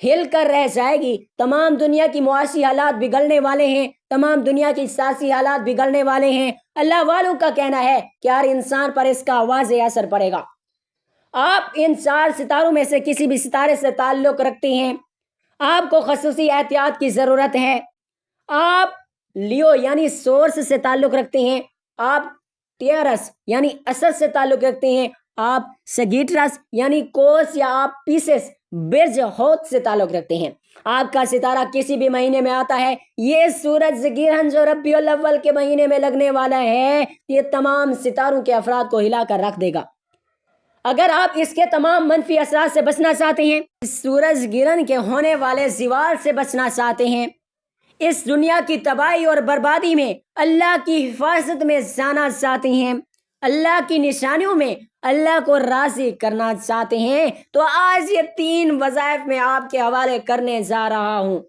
ہل کر رہ جائے گی۔ تمام دنیا کی معاشی حالات بگڑنے والے ہیں، تمام دنیا کی سیاسی حالات بگڑنے والے ہیں۔ اللہ والوں کا کہنا ہے کہ ہر انسان پر اس کا واضح اثر پڑے گا۔ آپ ان 4 ستاروں میں سے کسی بھی ستارے سے تعلق رکھتے ہیں، آپ کو خصوصی احتیاط کی ضرورت ہے۔ آپ لیو یعنی سورس سے تعلق رکھتے ہیں، آپ ٹیرس یعنی اسد سے تعلق رکھتے ہیں، آپ سگیٹرس یعنی کوس یا آپ پیسس برج ہوت سے تعلق رکھتے ہیں۔ آپ کا ستارہ کسی بھی مہینے میں آتا ہے، یہ سورج گرہن جو ربیع الاول کے مہینے میں لگنے والا ہے، یہ تمام ستاروں کے افراد کو ہلا کر رکھ دے گا۔ اگر آپ اس کے تمام منفی اثرات سے بچنا چاہتے ہیں، اس سورج گرہن کے ہونے والے زوال سے بچنا چاہتے ہیں، اس دنیا کی تباہی اور بربادی میں اللہ کی حفاظت میں جانا چاہتے ہیں، اللہ کی نشانیوں میں اللہ کو راضی کرنا چاہتے ہیں، تو آج یہ 3 وظائف میں آپ کے حوالے کرنے جا رہا ہوں۔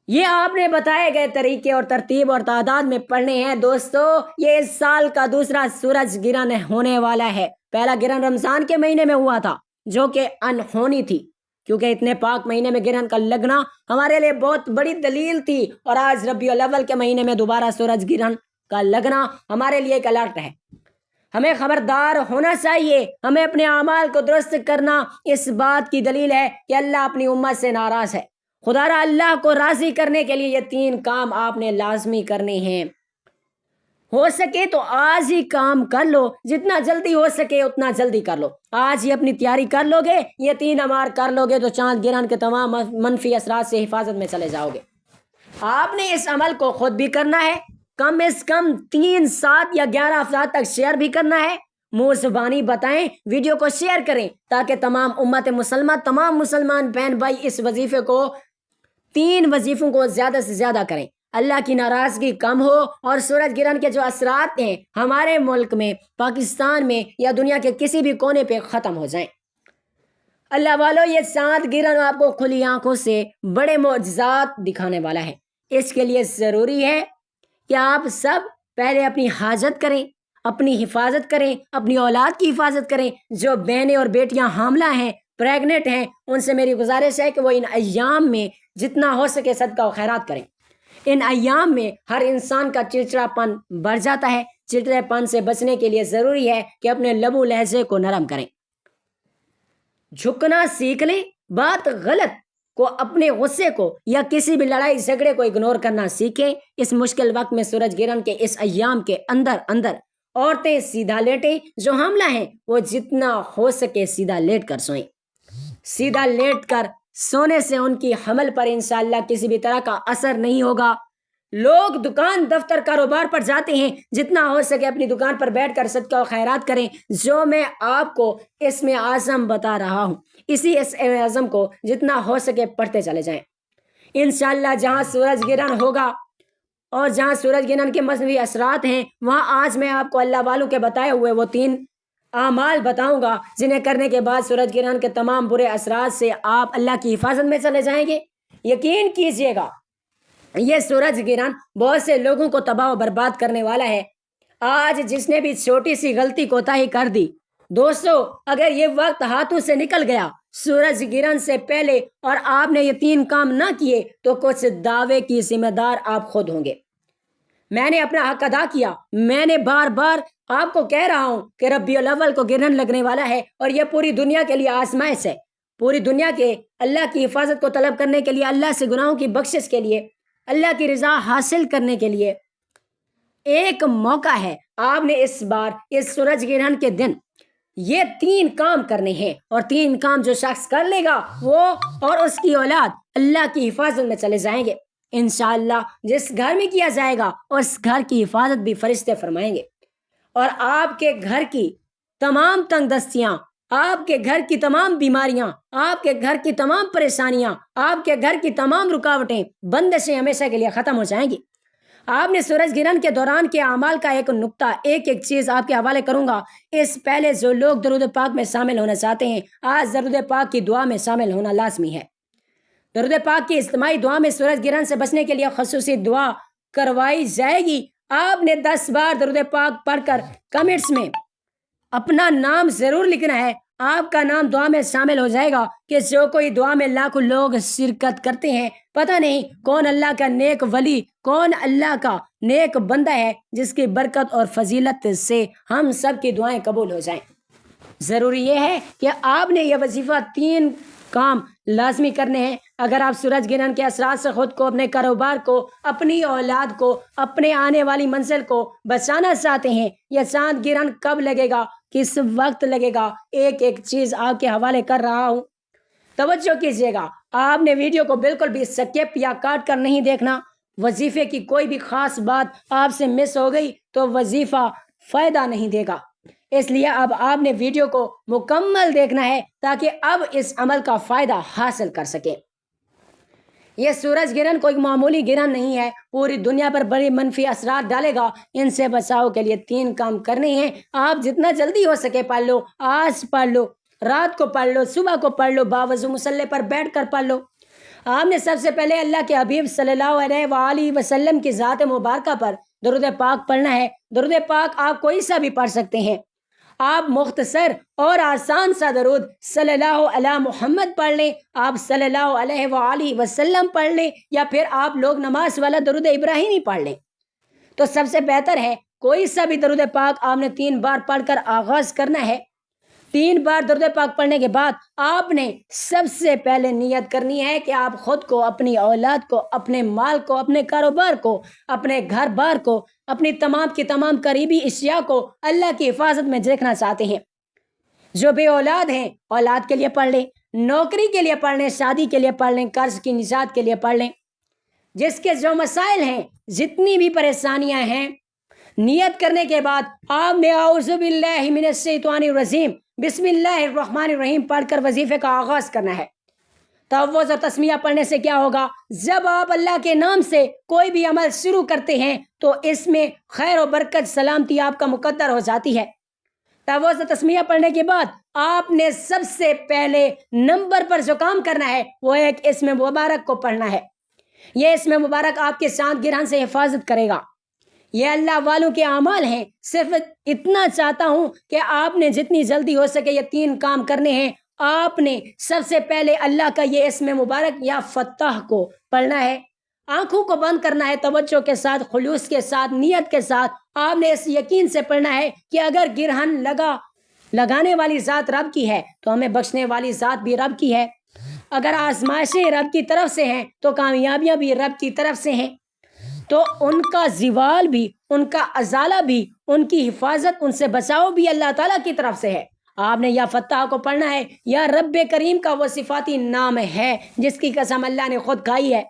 یہ آپ نے بتائے گئے طریقے اور ترتیب اور تعداد میں پڑھنے ہیں۔ دوستو، یہ اس سال کا دوسرا سورج گرہن ہونے والا ہے۔ پہلا گرہن رمضان کے مہینے میں ہوا تھا، جو کہ انہونی تھی، کیونکہ اتنے پاک مہینے میں گرہن کا لگنا ہمارے لیے بہت بڑی دلیل تھی، اور آج ربیع الاول کے مہینے میں دوبارہ سورج گرہن کا لگنا ہمارے لیے ایک الرٹ ہے۔ ہمیں خبردار ہونا چاہیے، ہمیں اپنے اعمال کو درست کرنا اس بات کی دلیل ہے کہ اللہ اپنی امت سے ناراض ہے۔ خدا را اللہ کو راضی کرنے کے لیے یہ 3 کام آپ نے لازمی کرنے ہیں۔ ہو سکے تو آج ہی کام کر لو، جتنا جلدی ہو سکے اتنا جلدی کر لو۔ آج ہی اپنی تیاری کر لو گے، یہ 3 امار کر لو گے تو چاند گرہن کے تمام منفی اثرات سے حفاظت میں چلے جاؤ گے۔ آپ نے اس عمل کو خود بھی کرنا ہے، کم از کم 3، 7 یا 11 افراد تک شیئر بھی کرنا ہے۔ منہ زبانی بتائیں، ویڈیو کو شیئر کریں، تاکہ تمام امت مسلمہ، تمام مسلمان بہن بھائی اس وظیفے کو، 3 وظیفوں کو زیادہ سے زیادہ کریں، اللہ کی ناراضگی کم ہو، اور سورج گرہن کے جو اثرات ہیں ہمارے ملک میں، پاکستان میں یا دنیا کے کسی بھی کونے پہ ختم ہو جائیں۔ اللہ والو، یہ چاند گرہن آپ کو کھلی آنکھوں سے بڑے معجزات دکھانے والا ہے۔ اس کے لیے ضروری ہے کہ آپ سب پہلے اپنی حاجت کریں، اپنی حفاظت کریں، اپنی اولاد کی حفاظت کریں۔ جو بہنیں اور بیٹیاں حاملہ ہیں، پریگننٹ ہیں، ان سے میری گزارش ہے کہ وہ ان ایام میں جتنا ہو سکے صدقہ و خیرات کریں۔ ان ایام میں ہر انسان کا چڑچڑا پن بڑھ جاتا ہے۔ چڑچڑے پن سے بچنے کے لیے ضروری ہے کہ اپنے لب و لہجے کو نرم کریں، جھکنا سیکھ لیں، بات غلط کو، اپنے غصے کو یا کسی بھی لڑائی جھگڑے کو اگنور کرنا سیکھیں۔ اس مشکل وقت میں سورج گرہن کے اس ایام کے اندر عورتیں سیدھا لیٹیں، جو حاملہ ہیں وہ جتنا ہو سکے سیدھا لیٹ کر سوئیں۔ سیدھا لیٹ کر سونے سے ان کی حمل پر انشاءاللہ کسی بھی طرح کا اثر نہیں ہوگا۔ لوگ دکان، دفتر، کاروبار پر جاتے ہیں، جتنا ہو سکے اپنی دکان پر بیٹھ کر صدقہ و خیرات کریں، جو میں آپ کو اسم اعظم بتا رہا ہوں، اسی اسم اعظم کو جتنا ہو سکے پڑھتے چلے جائیں۔ انشاءاللہ جہاں سورج گرہن ہوگا اور جہاں سورج گرہن کے مصنوعی اثرات ہیں، وہاں آج میں آپ کو اللہ والوں کے بتائے ہوئے وہ 3 اعمال بتاؤں گا، جنہیں کرنے کے بعد سورج گرہن کے تمام برے اثرات سے آپ اللہ کی حفاظت میں چلے جائیں گے۔ یقین کیجئے گا، یہ سورج گرہن بہت سے لوگوں کو تباہ و برباد کرنے والا ہے۔ آج جس نے بھی چھوٹی سی غلطی کوتاہی کر دی، دوستو، اگر یہ وقت ہاتھوں سے نکل گیا سورج گرہن سے پہلے اور آپ نے یہ 3 کام نہ کیے، تو کچھ دعوے کی ذمہ دار آپ خود ہوں گے۔ میں نے اپنا حق ادا کیا، میں نے بار بار آپ کو کہہ رہا ہوں کہ ربیع الاول کو گرہن لگنے والا ہے، اور یہ پوری دنیا کے لیے آزمائش ہے، پوری دنیا کے اللہ کی حفاظت کو طلب کرنے کے لیے، اللہ سے گناہوں کی بخشش کے لیے، اللہ کی رضا حاصل کرنے کے لیے ایک موقع ہے۔ آپ نے اس بار اس سورج گرہن کے دن یہ 3 کام کرنے ہیں، اور 3 کام جو شخص کر لے گا وہ اور اس کی اولاد اللہ کی حفاظت میں چلے جائیں گے۔ انشاءاللہ جس گھر میں کیا جائے گا اس گھر کی حفاظت بھی فرشتے فرمائیں گے، اور آپ کے گھر کی تمام تنگ دستیاں، آپ کے گھر کی تمام بیماریاں، آپ کے گھر کی تمام پریشانیاں، آپ کے گھر کی تمام رکاوٹیں، بندشیں ہمیشہ کے لیے ختم ہو جائیں گی۔ آپ نے سورج گرہن کے دوران کے اعمال کا ایک نقطہ، ایک چیز آپ کے حوالے کروں گا۔ اس پہلے جو لوگ درود پاک میں شامل ہونا چاہتے ہیں، آج درود پاک کی دعا میں شامل ہونا لازمی ہے۔ درود پاک کی اجتماعی دعا میں سورج گرہن سے بچنے کے لیے خصوصی دعا کروائی جائے گی۔ آپ نے 10 بار درود پاک پڑھ کر کمنٹس میں اپنا نام ضرور لکھنا ہے، آپ کا نام دعا میں شامل ہو جائے گا کہ جو کوئی دعا میں لاکھوں لوگ شرکت کرتے ہیں، پتہ نہیں کون اللہ کا نیک ولی، کون اللہ کا نیک بندہ ہے جس کی برکت اور فضیلت سے ہم سب کی دعائیں قبول ہو جائیں۔ ضروری یہ ہے کہ آپ نے یہ وظیفہ 3 کام لازمی کرنے ہیں۔ اگر آپ سورج گرہن کے اثرات سے خود کو، اپنے کاروبار کو، اپنی اولاد کو، اپنے آنے والی منزل کو بچانا چاہتے ہیں، یہ چاند گرہن کب لگے گا، کس وقت لگے گا، ایک ایک چیز آپ کے حوالے کر رہا ہوں، توجہ کیجیے گا۔ آپ نے ویڈیو کو بالکل بھی سکپ یا کاٹ کر نہیں دیکھنا۔ وظیفے کی کوئی بھی خاص بات آپ سے مس ہو گئی تو وظیفہ فائدہ نہیں دے گا، اس لیے اب آپ نے ویڈیو کو مکمل دیکھنا ہے تاکہ اب اس عمل کا فائدہ حاصل کر سکیں۔ یہ سورج گرہن کوئی معمولی گرہن نہیں ہے، پوری دنیا پر بڑے منفی اثرات ڈالے گا۔ ان سے بچاؤ کے لیے 3 کام کرنے ہیں۔ آپ جتنا جلدی ہو سکے پڑھ لو، آج پڑھ لو، رات کو پڑھ لو، صبح کو پڑھ لو، باوضو مصلی پر بیٹھ کر پڑھ لو۔ آپ نے سب سے پہلے اللہ کے حبیب صلی اللہ علیہ وآلہ وسلم کی ذات مبارکہ پر درود پاک پڑھنا ہے۔ درود پاک آپ کوئی سا بھی پڑھ سکتے ہیں۔ آپ مختصر اور آسان سا درود صلی اللہ علی محمد پڑھ لیں، آپ صلی اللہ علیہ وآلہ وسلم پڑھ لیں، یا پھر آپ لوگ نماز والا درود ابراہیمی پڑھ لیں تو سب سے بہتر ہے۔ کوئی سا بھی درود پاک آپ نے 3 بار پڑھ کر آغاز کرنا ہے۔ 3 بار درود پاک پڑھنے کے بعد آپ نے سب سے پہلے نیت کرنی ہے کہ آپ خود کو، اپنی اولاد کو، اپنے مال کو، اپنے کاروبار کو، اپنے گھر بار کو، اپنی تمام کی تمام قریبی اشیاء کو اللہ کی حفاظت میں دیکھنا چاہتے ہیں۔ جو بے اولاد ہیں اولاد کے لیے پڑھ لیں، نوکری کے لیے پڑھ لیں، شادی کے لیے پڑھ لیں، قرض کی نجات کے لیے پڑھ لیں۔ جس کے جو مسائل ہیں، جتنی بھی پریشانیاں ہیں، نیت کرنے کے بعد آپ نے اعوذ باللہ من الشیطان الرجیم بسم اللہ الرحمن الرحیم پڑھ کر وظیفے کا آغاز کرنا ہے۔ تعوذ اور تسمیہ پڑھنے سے کیا ہوگا؟ جب آپ اللہ کے نام سے کوئی بھی عمل شروع کرتے ہیں تو اس میں خیر و برکت، سلامتی آپ کا مقدر ہو جاتی ہے۔ تعوذ اور تسمیہ پڑھنے کے بعد آپ نے سب سے پہلے نمبر پر جو کام کرنا ہے وہ ایک اسم مبارک کو پڑھنا ہے۔ یہ اسم مبارک آپ کے چاند گرہن سے حفاظت کرے گا۔ یہ اللہ والوں کے اعمال ہیں۔ صرف اتنا چاہتا ہوں کہ آپ نے جتنی جلدی ہو سکے یہ 3 کام کرنے ہیں۔ آپ نے سب سے پہلے اللہ کا یہ اسم مبارک یا فتاح کو پڑھنا ہے، آنکھوں کو بند کرنا ہے، توجہ کے ساتھ، خلوص کے ساتھ، نیت کے ساتھ۔ آپ نے اس یقین سے پڑھنا ہے کہ اگر گرہن لگانے والی ذات رب کی ہے تو ہمیں بخشنے والی ذات بھی رب کی ہے۔ اگر آزمائشیں رب کی طرف سے ہیں تو کامیابیاں بھی رب کی طرف سے ہیں، تو ان کا زوال بھی، ان کا ازالہ بھی، ان کی حفاظت، ان سے بچاؤ بھی اللہ تعالیٰ کی طرف سے ہے۔ آپ نے یا فتح کو پڑھنا ہے۔ یا رب کریم کا وہ صفاتی نام ہے جس کی قسم اللہ نے خود کھائی ہے۔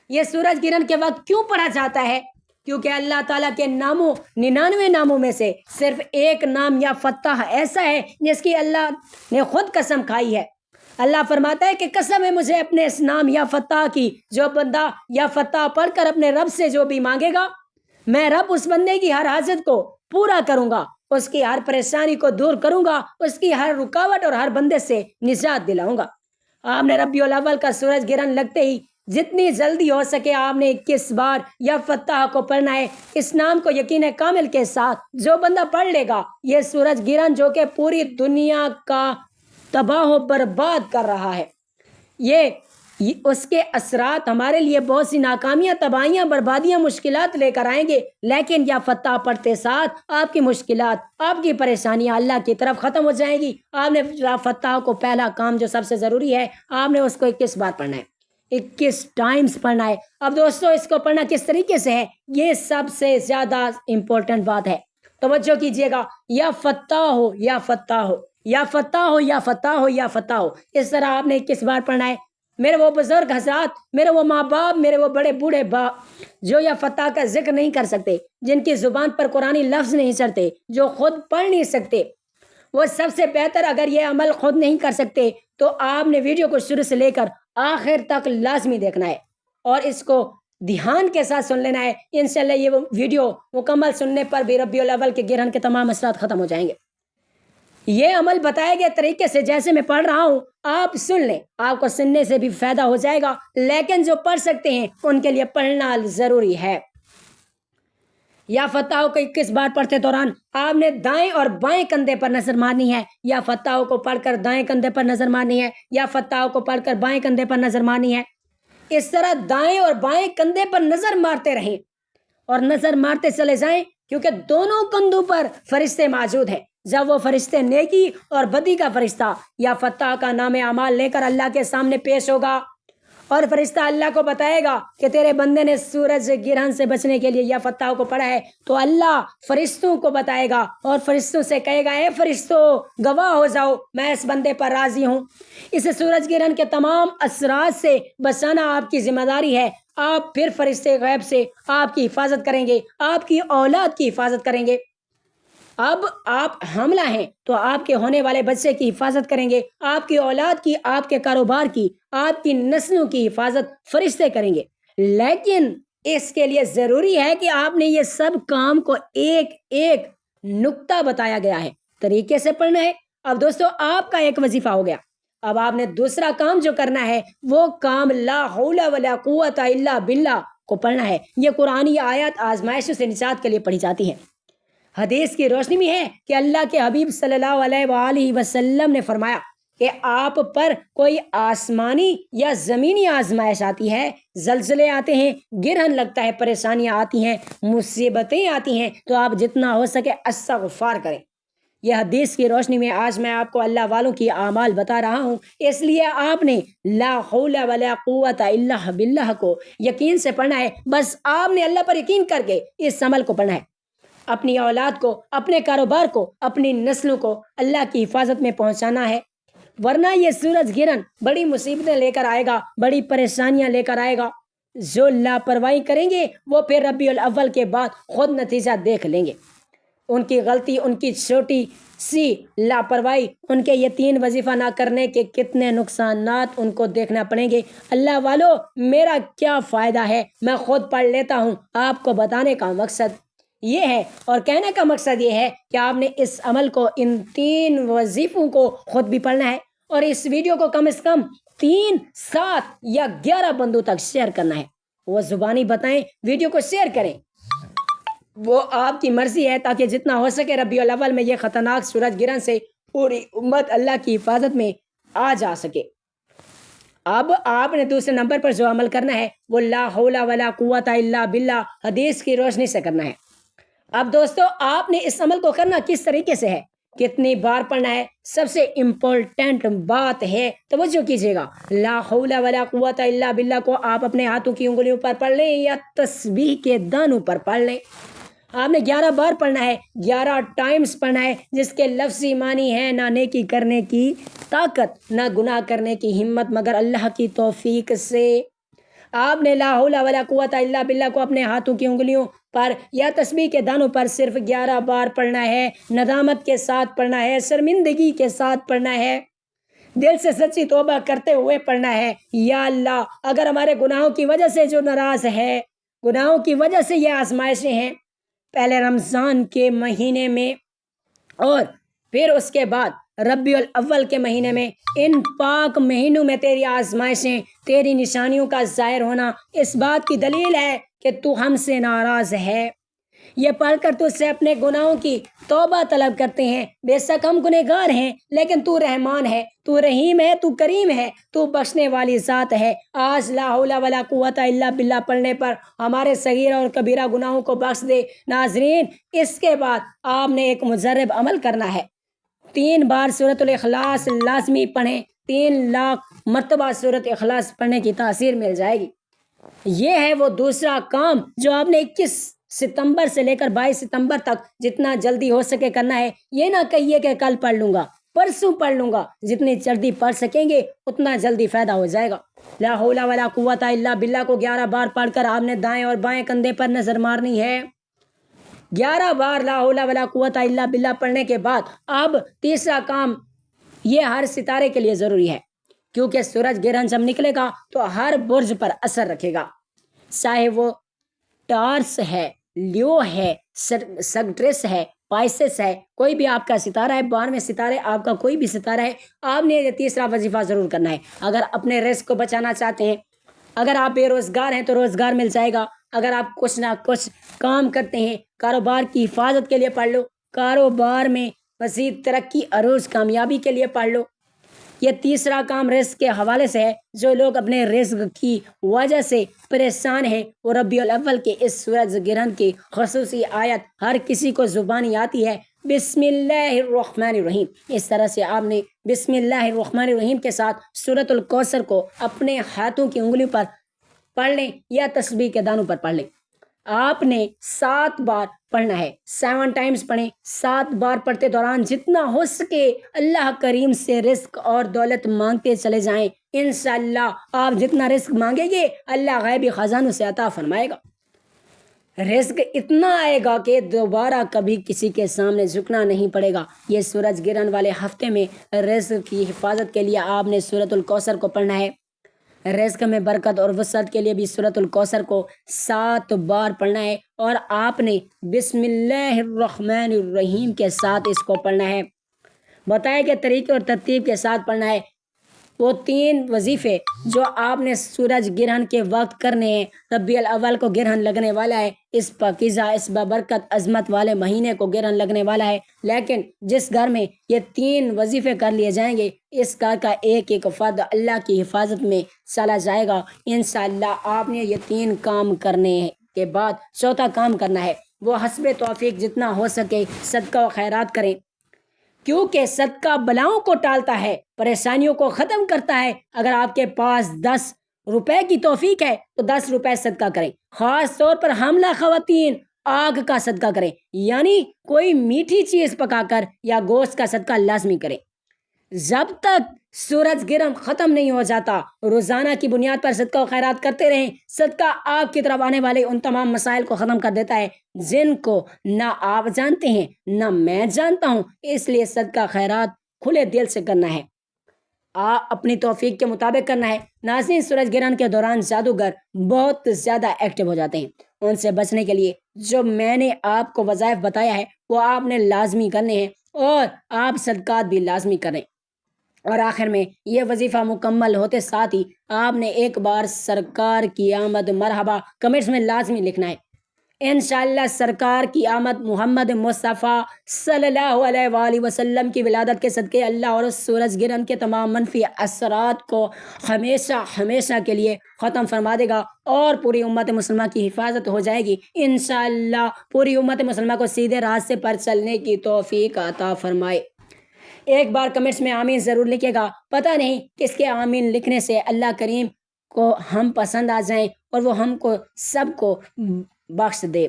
یہ سورج گرہن کے وقت کیوں پڑھا جاتا ہے؟ کیونکہ اللہ تعالیٰ کے 99 ناموں میں سے صرف ایک نام یا فتح ایسا ہے جس کی اللہ نے خود قسم کھائی ہے۔ اللہ فرماتا ہے کہ قسم ہے مجھے اپنے اس نام یا فتح کی، جو بندہ یا فتح پڑھ کر اپنے رب سے جو بھی مانگے گا، میں رب اس بندے کی ہر حاجت کو پورا کروں گا، اس کی ہر پریشانی کو دور کروں گا، اس کی ہر رکاوٹ اور ہر بندے سے نجات دلاؤں گا۔ آپ نے ربیع الاول کا سورج گرہن لگتے ہی جتنی جلدی ہو سکے آپ نے 21 بار یا فتح کو پڑھنا ہے۔ اس نام کو یقین کامل کے ساتھ جو بندہ پڑھ لے گا، یہ سورج گرہن جو کہ پوری دنیا کا تباہ و برباد کر رہا ہے، یہ اس کے اثرات ہمارے لیے بہت سی ناکامیاں، تباہیاں، بربادیاں، مشکلات لے کر آئیں گے، لیکن یا فتح پڑھتے ساتھ آپ کی مشکلات، آپ کی پریشانیاں اللہ کی طرف ختم ہو جائیں گی۔ آپ نے یا فتح کو پہلا کام جو سب سے ضروری ہے، آپ نے اس کو 21 بار پڑھنا ہے، 21 ٹائمز پڑھنا ہے۔ اب دوستو اس کو پڑھنا کس طریقے سے ہے، یہ سب سے زیادہ امپورٹنٹ بات ہے، توجہ کیجئے گا۔ یا فتح ہو یا فتح ہو، یا فتح ہو یا فتح ہو یا فتح ہو، اس طرح آپ نے 21 بار پڑھنا ہے۔ میرے وہ بزرگ حضرات، میرے وہ ماں باپ، میرے وہ بڑے بوڑھے باپ جو یا فتح کا ذکر نہیں کر سکتے، جن کی زبان پر قرآنی لفظ نہیں چڑھتے، جو خود پڑھ نہیں سکتے، وہ سب سے بہتر اگر یہ عمل خود نہیں کر سکتے تو آپ نے ویڈیو کو شروع سے لے کر آخر تک لازمی دیکھنا ہے اور اس کو دھیان کے ساتھ سن لینا ہے۔ انشاءاللہ یہ ویڈیو مکمل سننے پر بھی ربیع الاول کے گرہن کے تمام اثرات ختم ہو جائیں گے۔ یہ عمل بتائے گئے طریقے سے جیسے میں پڑھ رہا ہوں آپ سن لیں، آپ کو سننے سے بھی فائدہ ہو جائے گا، لیکن جو پڑھ سکتے ہیں ان کے لیے پڑھنا ضروری ہے۔ یا فتح کو 21 بار پڑھتے دوران آپ نے دائیں اور بائیں کندھے پر نظر مارنی ہے، یا فتح کو پڑھ کر دائیں کندھے پر نظر مارنی ہے، یا فتح کو پڑھ کر بائیں کندھے پر نظر مارنی ہے۔ اس طرح دائیں اور بائیں کندھے پر نظر مارتے رہیں اور نظر مارتے چلے جائیں، کیونکہ دونوں کندھوں پر فرشتے موجود ہیں۔ جب وہ فرشتے نیکی اور بدی کا فرشتہ یا فتح کا نام اعمال لے کر اللہ کے سامنے پیش ہوگا، اور فرشتہ اللہ کو بتائے گا کہ تیرے بندے نے سورج گرہن سے بچنے کے لیے یا فتح کو پڑھا ہے، تو اللہ فرشتوں کو بتائے گا اور فرشتوں سے کہے گا، اے فرشتوں گواہ ہو جاؤ، میں اس بندے پر راضی ہوں۔ اس سورج گرہن کے تمام اثرات سے بچانا آپ کی ذمہ داری ہے۔ آپ پھر فرشتے غیب سے آپ کی حفاظت کریں گے، آپ کی اولاد کی حفاظت کریں گے۔ اب آپ حاملہ ہیں تو آپ کے ہونے والے بچے کی حفاظت کریں گے، آپ کی اولاد کی، آپ کے کاروبار کی، آپ کی نسلوں کی حفاظت فرشتے کریں گے۔ لیکن اس کے لیے ضروری ہے کہ آپ نے یہ سب کام کو ایک ایک نقطہ بتایا گیا ہے، طریقے سے پڑھنا ہے۔ اب دوستو آپ کا ایک وظیفہ ہو گیا، اب آپ نے دوسرا کام جو کرنا ہے وہ کام لا حول ولا قوت الا باللہ کو پڑھنا ہے۔ یہ قرآنی آیات آزمائشوں سے نجات کے لیے پڑھی جاتی ہیں۔ حدیث کی روشنی میں ہے کہ اللہ کے حبیب صلی اللہ علیہ وآلہ وسلم نے فرمایا کہ آپ پر کوئی آسمانی یا زمینی آزمائش آتی ہے، زلزلے آتے ہیں، گرہن لگتا ہے، پریشانیاں آتی ہیں، مصیبتیں آتی ہیں، تو آپ جتنا ہو سکے استغفار کریں۔ یہ حدیث کی روشنی میں آج میں آپ کو اللہ والوں کی اعمال بتا رہا ہوں، اس لیے آپ نے لا حول ولا قوت الا باللہ کو یقین سے پڑھنا ہے۔ بس آپ نے اللہ پر یقین کر کے اس عمل کو پڑھنا ہے۔ اپنی اولاد کو، اپنے کاروبار کو، اپنی نسلوں کو اللہ کی حفاظت میں پہنچانا ہے، ورنہ یہ سورج گرہن بڑی مصیبتیں لے کر آئے گا، بڑی پریشانیاں لے کر آئے گا۔ جو لاپرواہی کریں گے وہ پھر ربیع الاول کے بعد خود نتیجہ دیکھ لیں گے۔ ان کی غلطی، ان کی چھوٹی سی لاپرواہی، ان کے یہ 3 وظیفہ نہ کرنے کے کتنے نقصانات ان کو دیکھنا پڑیں گے۔ اللہ والو، میرا کیا فائدہ ہے، میں خود پڑھ لیتا ہوں۔ آپ کو بتانے کا مقصد یہ ہے اور کہنے کا مقصد یہ ہے کہ آپ نے اس عمل کو، ان 3 وظیفوں کو خود بھی پڑھنا ہے، اور اس ویڈیو کو کم از کم 3، 7 یا 11 بندوں تک شیئر کرنا ہے۔ وہ زبانی بتائیں، ویڈیو کو شیئر کریں، وہ آپ کی مرضی ہے، تاکہ جتنا ہو سکے ربیع الاول میں یہ خطرناک سورج گرہن سے پوری امت اللہ کی حفاظت میں آ جا سکے۔ اب آپ نے دوسرے نمبر پر جو عمل کرنا ہے وہ لا حول ولا قوت الا باللہ حدیث کی روشنی سے کرنا ہے۔ اب دوستو آپ نے اس عمل کو کرنا کس طریقے سے ہے، کتنی بار پڑھنا ہے، سب سے امپورٹنٹ بات ہے، توجہ کیجیے گا۔ لا حول ولا قوت الا باللہ کو آپ اپنے ہاتھوں کی انگلیوں پر پڑھ لیں یا تسبیح کے دانوں پر پڑھ لیں۔ آپ نے 11 بار پڑھنا ہے، 11 ٹائمز پڑھنا ہے، جس کے لفظی معنی ہے نہ نیکی کرنے کی طاقت، نہ گناہ کرنے کی ہمت، مگر اللہ کی توفیق سے۔ آپ نے لا حول ولا قوت الا باللہ کو اپنے ہاتھوں کی انگلیوں پر یا تسبیح کے دانوں پر صرف 11 بار پڑھنا ہے، ندامت کے ساتھ پڑھنا ہے، شرمندگی کے ساتھ پڑھنا ہے، دل سے سچی توبہ کرتے ہوئے پڑھنا ہے۔ یا اللہ، اگر ہمارے گناہوں کی وجہ سے جو ناراض ہے، گناہوں کی وجہ سے یہ آزمائشیں ہیں، پہلے رمضان کے مہینے میں اور پھر اس کے بعد ربیع الاول کے مہینے میں، ان پاک مہینوں میں تیری آزمائشیں، تیری نشانیوں کا ظاہر ہونا اس بات کی دلیل ہے کہ تو ہم سے ناراض ہے۔ یہ پڑھ کر تجھ سے اپنے گناہوں کی توبہ طلب کرتے ہیں۔ بے شک ہم گنہگار ہیں، لیکن تو رحمان ہے، تو رحیم ہے، تو کریم ہے، تو بخشنے والی ذات ہے۔ آج لا حول ولا قوت الا باللہ پڑھنے پر ہمارے صغیرہ اور کبیرہ گناہوں کو بخش دے۔ ناظرین، اس کے بعد آپ نے ایک مجرب عمل کرنا ہے، 3 بار سورۃ الاخلاص لازمی پڑھیں، 3 لاکھ مرتبہ سورۃ اخلاص پڑھنے کی تاثیر مل جائے گی۔ یہ ہے وہ دوسرا کام جو آپ نے 21 ستمبر سے لے کر 22 ستمبر تک جتنا جلدی ہو سکے کرنا ہے۔ یہ نہ کہیے کہ کل پڑھ لوں گا، پرسوں پڑھ لوں گا، جتنی جلدی پڑھ سکیں گے اتنا جلدی فائدہ ہو جائے گا۔ لا حول ولا قوت الا باللہ کو 11 بار پڑھ کر آپ نے دائیں اور بائیں کندھے پر نظر مارنی ہے۔ 11 بار لا حول ولا قوت الا باللہ پڑھنے کے بعد اب تیسرا کام، یہ ہر ستارے کے لیے ضروری ہے، کیونکہ سورج گرہن جب نکلے گا تو ہر برج پر اثر رکھے گا، چاہے وہ ٹارس ہے، لیو ہے، سگٹرس ہے، پائسس ہے، کوئی بھی آپ کا ستارہ ہے، 12 ستارے آپ کا کوئی بھی ستارہ ہے، آپ نے یہ تیسرا وظیفہ ضرور کرنا ہے۔ اگر اپنے رزق کو بچانا چاہتے ہیں، اگر آپ بے روزگار ہیں تو روزگار مل جائے گا، اگر آپ کچھ نہ کچھ کام کرتے ہیں، کاروبار کی حفاظت کے لیے پڑھ لو، کاروبار میں مزید ترقی عروج کامیابی کے لیے پڑھ لو۔ یہ تیسرا کام رزق کے حوالے سے ہے۔ جو لوگ اپنے رزق کی وجہ سے پریشان ہیں، وہ ربیع الاول کے اس سورج گرہن کی خصوصی آیت ہر کسی کو زبانی آتی ہے، بسم اللہ الرحمن الرحیم۔ اس طرح سے آپ نے بسم اللہ الرحمن الرحیم کے ساتھ سورۃ الکوثر کو اپنے ہاتھوں کی انگلیوں پر پڑھ لیں یا تسبیح کے دانوں پر پڑھ لیں۔ آپ نے 7 بار پڑھنا ہے، 7 ٹائمز پڑھیں۔ 7 بار پڑھتے دوران جتنا ہو سکے اللہ کریم سے رزق اور دولت مانگتے چلے جائیں۔ انشاءاللہ آپ جتنا رزق مانگیں گے اللہ غیبی خزانوں سے عطا فرمائے گا۔ رزق اتنا آئے گا کہ دوبارہ کبھی کسی کے سامنے جھکنا نہیں پڑے گا۔ یہ سورج گرہن والے ہفتے میں رزق کی حفاظت کے لیے آپ نے سورۃ الکوثر کو پڑھنا ہے۔ رزق میں برکت اور وسعت کے لیے بھی سورۃ الکوثر کو 7 بار پڑھنا ہے، اور آپ نے بسم اللہ الرحمن الرحیم کے ساتھ اس کو پڑھنا ہے۔ بتائے کہ طریقے اور ترتیب کے ساتھ پڑھنا ہے۔ وہ 3 وظیفے جو آپ نے سورج گرہن کے وقت کرنے ہیں۔ ربیع الاول کو گرہن لگنے والا ہے، اس پاکیزہ، اس بابرکت، عظمت والے مہینے کو گرہن لگنے والا ہے، لیکن جس گھر میں یہ 3 وظیفے کر لیے جائیں گے اس گھر کا ایک ایک فرد اللہ کی حفاظت میں چلا جائے گا۔ انشاءاللہ آپ نے یہ 3 کام کرنے کے بعد 4تھا کام کرنا ہے، وہ حسب توفیق جتنا ہو سکے صدقہ و خیرات کریں، کیونکہ صدقہ بلاؤں کو ٹالتا ہے، پریشانیوں کو ختم کرتا ہے۔ اگر آپ کے پاس 10 روپے کی توفیق ہے تو 10 روپے صدقہ کریں۔ خاص طور پر حاملہ خواتین آگ کا صدقہ کریں، یعنی کوئی میٹھی چیز پکا کر یا گوشت کا صدقہ لازمی کریں۔ جب تک سورج گرہن ختم نہیں ہو جاتا روزانہ کی بنیاد پر صدقہ و خیرات کرتے رہیں۔ صدقہ آپ کی طرف آنے والے ان تمام مسائل کو ختم کر دیتا ہے جن کو نہ آپ جانتے ہیں نہ میں جانتا ہوں، اس لیے صدقہ خیرات کھلے دل سے کرنا ہے، اپنی توفیق کے مطابق کرنا ہے۔ ناظرین، سورج گرہن کے دوران جادوگر بہت زیادہ ایکٹیو ہو جاتے ہیں۔ ان سے بچنے کے لیے جو میں نے آپ کو وظائف بتایا ہے وہ آپ نے لازمی کرنے ہیں، اور آپ صدقات بھی لازمی کریں۔ اور آخر میں یہ وظیفہ مکمل ہوتے ساتھ ہی آپ نے ایک بار سرکار کی آمد مرحبا کمنٹس میں لازمی لکھنا ہے۔ انشاءاللہ سرکار کی آمد محمد مصطفیٰ صلی اللہ علیہ وآلہ وسلم کی ولادت کے صدقے اللہ اور اس سورج گرہن کے تمام منفی اثرات کو ہمیشہ ہمیشہ کے لیے ختم فرما دے گا، اور پوری امت مسلمہ کی حفاظت ہو جائے گی۔ انشاءاللہ پوری امت مسلمہ کو سیدھے راستے پر چلنے کی توفیق عطا فرمائے۔ ایک بار کمنٹس میں آمین ضرور لکھے گا، پتہ نہیں کس کے آمین لکھنے سے اللہ کریم کو ہم پسند آ جائیں اور وہ ہم کو سب کو بخش دے۔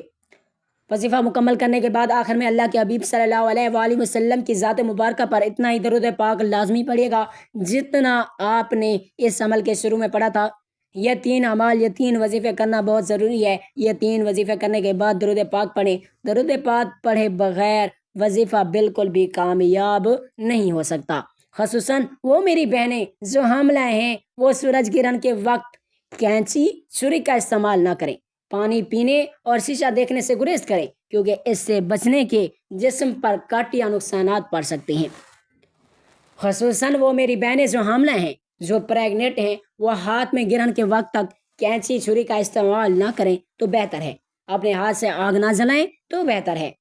وظیفہ مکمل کرنے کے بعد آخر میں اللہ کے حبیب صلی اللہ علیہ وآلہ وسلم کی ذات مبارکہ پر اتنا ہی درود پاک لازمی پڑھیے گا جتنا آپ نے اس عمل کے شروع میں پڑھا تھا۔ یہ 3 اعمال، یہ 3 وظیفے کرنا بہت ضروری ہے۔ یہ 3 وظیفے کرنے کے بعد درود پاک پڑھیں۔ درود پاک پڑھے بغیر وظیفہ بالکل بھی کامیاب نہیں ہو سکتا۔ خصوصاً وہ میری بہنیں جو حاملہ ہیں وہ سورج گرہن کے وقت کینچی چھری کا استعمال نہ کریں، پانی پینے اور شیشہ دیکھنے سے گریز کریں، کیونکہ اس سے بچنے کے جسم پر کٹ یا نقصانات پڑ سکتے ہیں۔ خصوصاً وہ میری بہنیں جو حاملہ ہیں، جو پریگننٹ ہیں، وہ ہاتھ میں گرہن کے وقت تک کینچی چھری کا استعمال نہ کریں تو بہتر ہے۔ اپنے ہاتھ سے آگ نہ جلائیں تو بہتر ہے۔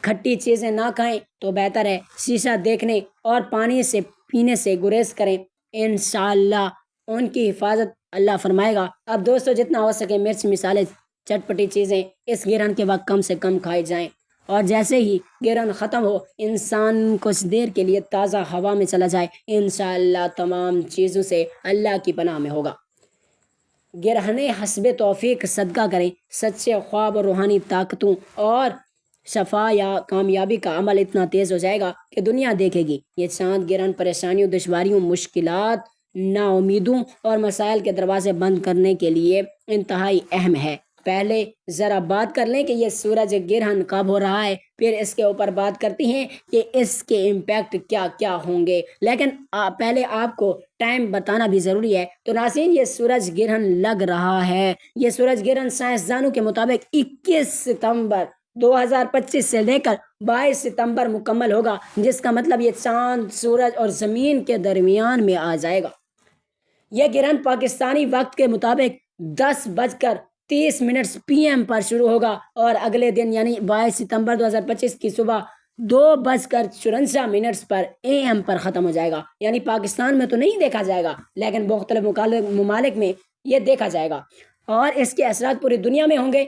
کھٹی چیزیں نہ کھائیں تو بہتر ہے۔ شیشہ دیکھنے اور پانی سے پینے سے گریز کریں، انشاءاللہ ان کی حفاظت اللہ فرمائے گا۔ اب دوستو جتنا ہو سکے مرچ مسالے چٹپٹی چیزیں اس گرہن کے وقت کم سے کم کھائی جائیں، اور جیسے ہی گرہن ختم ہو انسان کچھ دیر کے لیے تازہ ہوا میں چلا جائے، انشاءاللہ تمام چیزوں سے اللہ کی پناہ میں ہوگا۔ گرہن حسب توفیق صدقہ کریں۔ سچے خواب اور روحانی طاقتوں اور شفا یا کامیابی کا عمل اتنا تیز ہو جائے گا کہ دنیا دیکھے گی۔ یہ چاند گرہن پریشانیوں، دشواریوں، مشکلات، نا امیدوں اور مسائل کے دروازے بند کرنے کے لیے انتہائی اہم ہے۔ پہلے ذرا بات کر لیں کہ یہ سورج گرہن کب ہو رہا ہے، پھر اس کے اوپر بات کرتے ہیں کہ اس کے امپیکٹ کیا کیا ہوں گے، لیکن پہلے آپ کو ٹائم بتانا بھی ضروری ہے۔ تو ناظرین، یہ سورج گرہن لگ رہا ہے۔ یہ سورج گرہن سائنسدانوں کے مطابق 21 ستمبر 2025 سے لے کر 22 ستمبر مکمل ہوگا، جس کا مطلب یہ چاند، سورج اور زمین کے درمیان میں آ جائے گا۔ یہ گرہن پاکستانی وقت کے مطابق 10 30 PM پر شروع ہوگا اور اگلے دن یعنی 22 ستمبر 2025 کی صبح 2:54 پر AM پر ختم ہو جائے گا. یعنی پاکستان میں تو نہیں دیکھا جائے گا لیکن مختلف ممالک میں یہ دیکھا جائے گا اور اس کے اثرات پوری دنیا میں ہوں گے.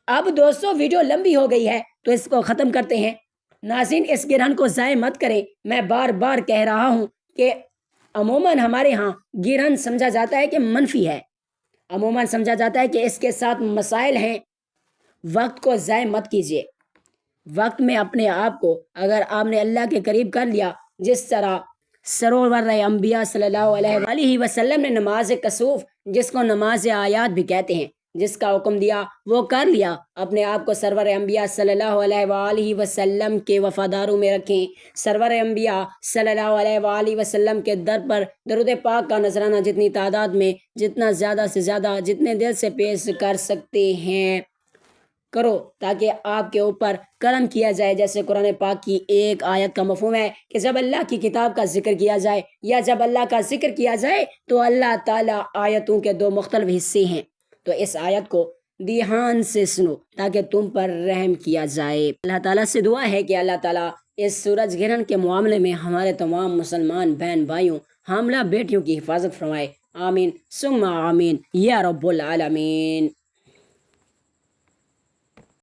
اب دوستو ویڈیو لمبی ہو گئی ہے تو اس کو ختم کرتے ہیں. ناظرین اس گرہن کو ضائع مت کریں. میں بار بار کہہ رہا ہوں کہ عموماً ہمارے ہاں گرہن سمجھا جاتا ہے کہ منفی ہے، عموماً سمجھا جاتا ہے کہ اس کے ساتھ مسائل ہیں. وقت کو ضائع مت کیجیے. وقت میں اپنے آپ کو اگر آپ نے اللہ کے قریب کر لیا، جس طرح سرور انبیاء صلی اللہ علیہ وآلہ وسلم نے نماز کسوف جس کو نماز آیات بھی کہتے ہیں، جس کا حکم دیا وہ کر لیا. اپنے آپ کو سرور انبیاء صلی اللہ علیہ وآلہ وسلم کے وفاداروں میں رکھیں. سرور انبیاء صلی اللہ علیہ وآلہ وسلم کے در پر درود پاک کا نذرانہ جتنی تعداد میں، جتنا زیادہ سے زیادہ، جتنے دل سے پیش کر سکتے ہیں کرو، تاکہ آپ کے اوپر کرم کیا جائے. جیسے قرآن پاک کی ایک آیت کا مفہوم ہے کہ جب اللہ کی کتاب کا ذکر کیا جائے یا جب اللہ کا ذکر کیا جائے تو اللہ تعالیٰ آیتوں کے 2 مختلف حصے ہیں. تو اس آیت کو دھیان سے سنو تاکہ تم پر رحم کیا جائے. اللہ تعالیٰ سے دعا ہے کہ اللہ تعالیٰ اس سورج گرہن کے معاملے میں ہمارے تمام مسلمان بہن بھائیوں، حاملہ بیٹیوں کی حفاظت فرمائے. آمین ثم آمین یا رب العالمین.